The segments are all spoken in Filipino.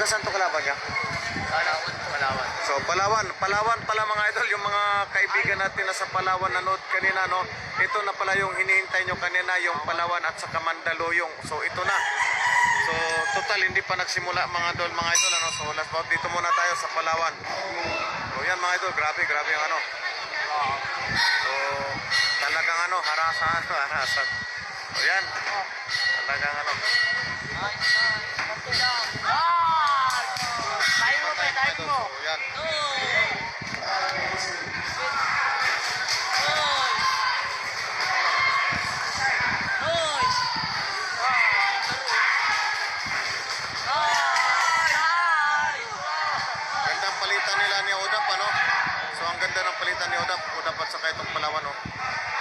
Taga saan to kalaban niya? Palawan. So Palawan pala mga idol, yung mga kaibigan natin na sa Palawan nanood kanina, no? Ito na pala yung hinihintay nyo kanina, yung Palawan at saka Mandaluyong. So ito na. So total hindi pa nagsimula mga idol, ano? So last about dito muna tayo sa Palawan. So yan mga idol, grabe yung ano. So talagang ano, harasan. So yan. Talagang ano. Tayo mo. So yan. Gandang palitan nila ni Odap, ano? So ang ganda ng palitan ni Odap at saka itong Palawan, oh.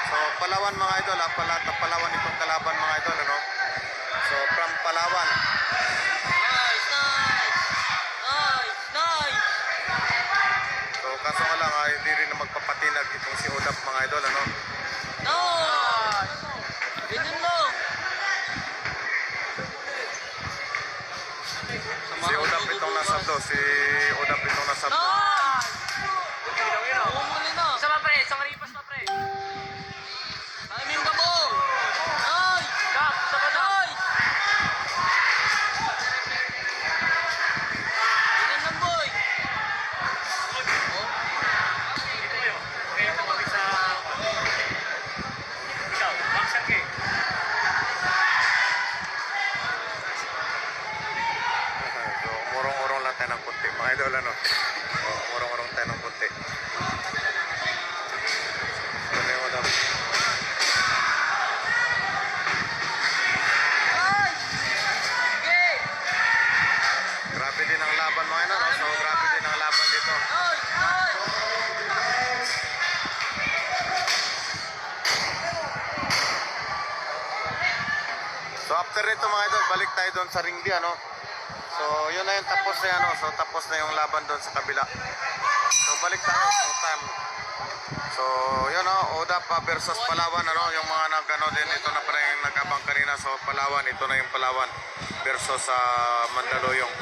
So Palawan mga idol, Palawan itong kalaban mga idol, ano? So from Palawan. So kaso nga lang, hindi rin na magpapatinag itong si Odap mga idol, ano? Si Odap itong nasabdo, Isa pa pre, isang ripas pa pre. Timing ka mo. Ay! Kap, sabay! Ganyan lang boy. Dito kayo. Kaya tumawag sa... Ikaw, baksak eh. So umurong-urong lang tayo ng kunti mga idol, ano? So umurong-urong tayo ng kunti. Grabe din ang laban mga ina, no? So grabe din ang laban dito. So after nito mga idol, balik tayo doon sa ring B, ano? So yun na yung tapos na, ano? So tapos na yung laban doon sa kabila. So balik tayo sa time. So yun, no? Odap versus Palawan, ano? Yung mga nagano din, ito na pala yung nag-abang kanina. So Palawan, ito na yung Palawan versus Mandaluyong.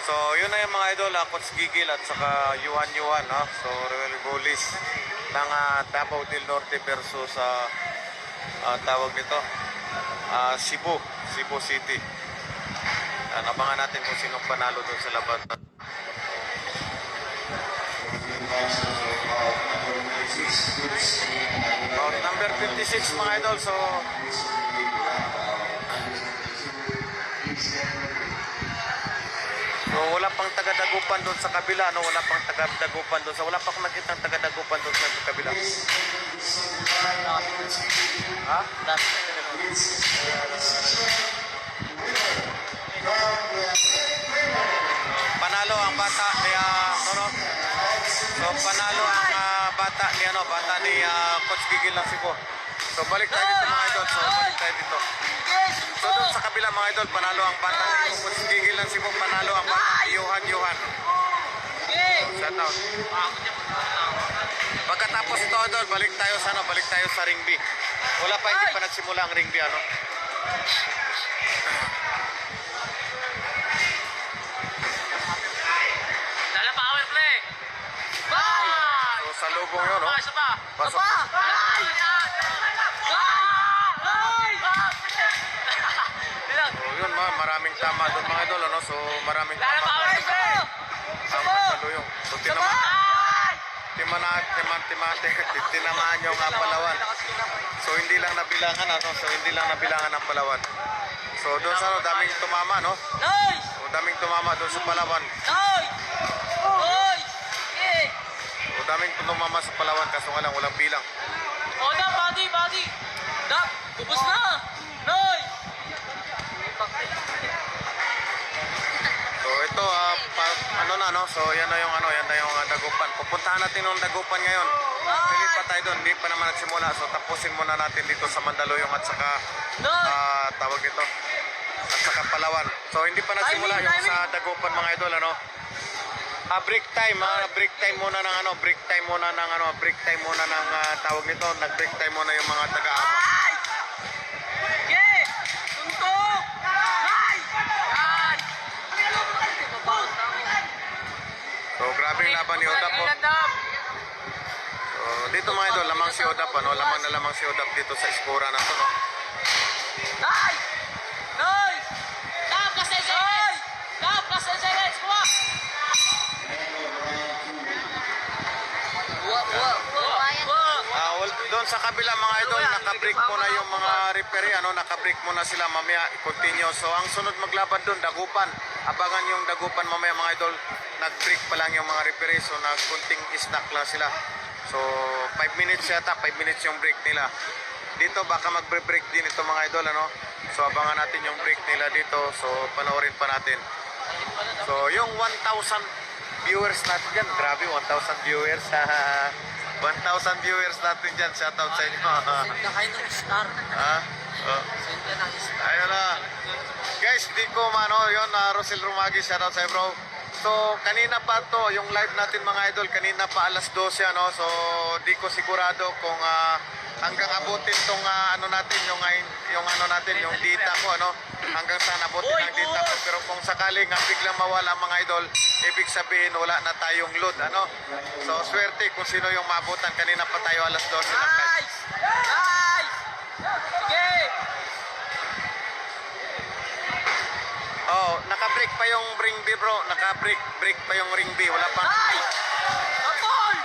So yun na yung mga idol, Coach Gigil at saka Yuhan, no? So Royal Goalies ng Davao del Norte versus tawag nito Cebu City. Abangan natin kung sinong panalo doon sa laban. About number 56 mga idol. So wala pang taga-dagupan doon sa kabila, no? Wala pang taga-dagupan doon. Wala pa akong nakitang taga-dagupan doon sa kabila. Ha? Panalo ang bata ni So panalo ang bata ni Coach Gigil ng Cebu. So balik tayo dito mga idol. So balik tayo dito. So doon sa kabila mga idol, panalo ang bata ni Coach Gigil ng Cebu, panalo ang bata ni Yuhan. Shout out. Pagkatapos ito idol, balik tayo sa ring B. Wala pa, hindi pa nagsimula ang ring B, ano? Dala power play. So sa lubong yun, no? Pasok. So yun, maraming tama doon mga idol, ano? So maraming Dala tama. power play. Ang Mandaluyong. So tinamaan yung Palawan. So hindi lang nabilangan, ano? So hindi lang nabilangan ang Palawan. So doon sa daming tumama, no? So daming tumama doon sa Palawan. So daming tumama sa Palawan kaso nga lang walang bilang. Dap, body. Dap, ubos na. Noy. So ito so yan na yung Dagupan. Pupuntahan natin yung Dagupan ngayon. Hindi pa tayo doon, hindi pa naman nagsimula. So tapusin muna natin dito sa Mandaluyong at saka tawag ito at saka Palawan. So hindi pa nagsimula yung sa Dagupan mga idol, ano? Break time muna ng tawag nito, nag-break time muna yung mga taga-ama. Tuntok! Ay! laban ni Odap, oh. So, dito mga idol, lamang si Odap, ano? Lamang na lamang si Odap dito sa ispura na to, no? Nice! Nice! Stop! Plus 10 seconds! Stop! Plus 10 seconds! Kuha! Doon sa kabila mga idol, naka-break muna yung mga referee, ano, naka-break muna sila, mamaya i-continue. So ang sunod maglaban doon, Dagupan. Abangan yung Dagupan mamaya mga idol, nag-break pa lang yung mga referee, so nagkunting snack lang sila. So 5 minutes yata, 5 minutes yung break nila. Dito baka mag-break din ito mga idol, ano. So abangan natin yung break nila dito, so panoorin pa natin. So yung 1,000 viewers natin dyan, grabe 1,000 viewers. 1,000 viewers natin dyan. Shoutout sa inyo. Send kayo ng star. Ha? Oh. Send ka ng star. Ayun na. Guys, di ko mano yun. Rosel Rumagi, shoutout sa bro. So, kanina pa to, yung live natin mga idol, kanina pa alas 12, ano. So, di ko sigurado kung hanggang abutin tong ano natin, yung ano natin, yung data ko, ano. Hanggang saan abutin ang data ko. Pero kung sakaling biglang mawala mga idol, ibig sabihin wala na tayong load, ano. So, swerte kung sino yung maabutan. Kanina pa tayo alas 12 ng live. Nice! Nice! Sige! Oh, naka-break pa yung ring B, bro. Naka-break pa yung ring B. Wala pang Nice! Apol!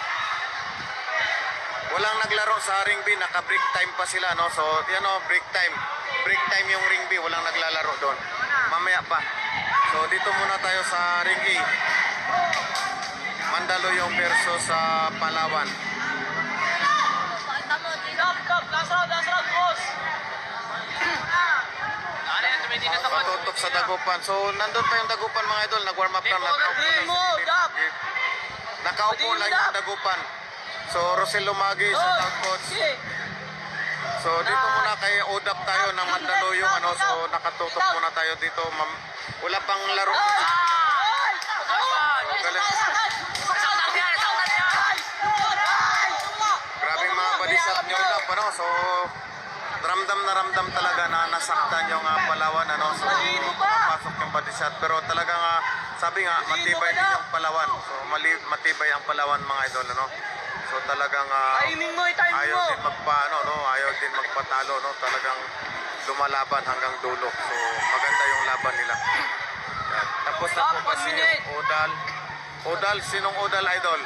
walang naglaro sa ring B, naka-break time pa sila, no? So, yan o, break time. Break time yung ring B, walang naglalaro doon. Mamaya pa. So, dito muna tayo sa ring A. Mandaluyong versus sa Palawan. Stop! Last round, boss! Ano yan, tumindi na sa Patutok sa Dagupan. So, nandun pa yung Dagupan mga idol. Nag-warm up lang. Nakaupo lang yung Dagupan. So, Rosel Lumagi sa top coach. So, dito muna kay Odap tayo ng Mandaluyong. Ano, so, nakatutok muna tayo dito. Wala pang laro. Grabing mga balisat ni Odap. Ano, so, ramdam na ramdam talaga na nasaktan yung Palawan, ano. So, papasok yung body shot. Pero talagang sabi nga, matibay din yung Palawan. So, matibay ang Palawan mga idol, ano. So, talagang Timing mo, ayaw din magpaano, no. Ayaw din magpatalo, no. Talagang lumalaban hanggang dulo. So, maganda yung laban nila. Yan. Tapos na po kasi yung Odal, sinong Odal idol?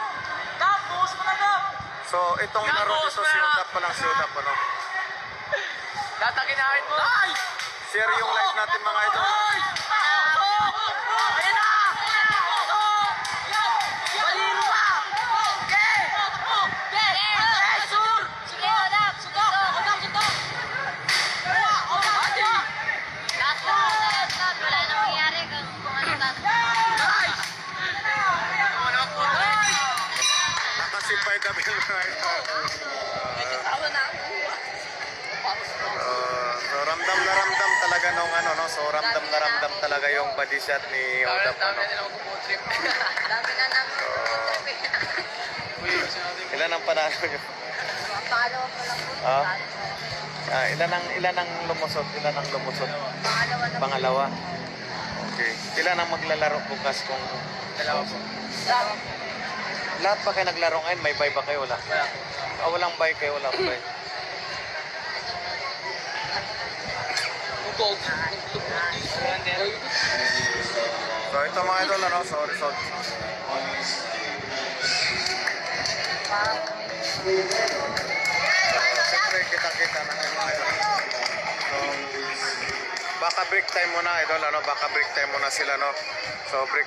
Stop! Bukas mo na, Dap! So, itong laro ito si Odap pa lang, si Odap, ano. Tataginahin mo! Nice! Share yung live natin mga idol. Ayan na! Balino ka! Sur! Sige, Odap! Sutok! Odap, sutok! Ati! Last round. Wala nang mangyari kung ano last round. Nice! Nakasipay kami mga idol. Tawa na ako. So ramdam na ramdam talaga nung ano, no. So ramdam na ramdam talaga yung body shot ni Odap, ano. Dami na namin. Ilan ang panalo nyo? Pangalawa pa lang po. Ilan ang lumusot? Pangalawa na po. Pangalawa. Okay. Ilan ang maglalaro bukas kung Dalawa po. lahat pa kayo naglaro ngayon? May buy ba kayo? Wala. Walang buy kayo, wala buy. Ugog. So ito mga idol, ano, so result. Siyempre kita-kita na kayo mga idol. So, baka break time muna idol, ano, baka break time muna sila, no. So break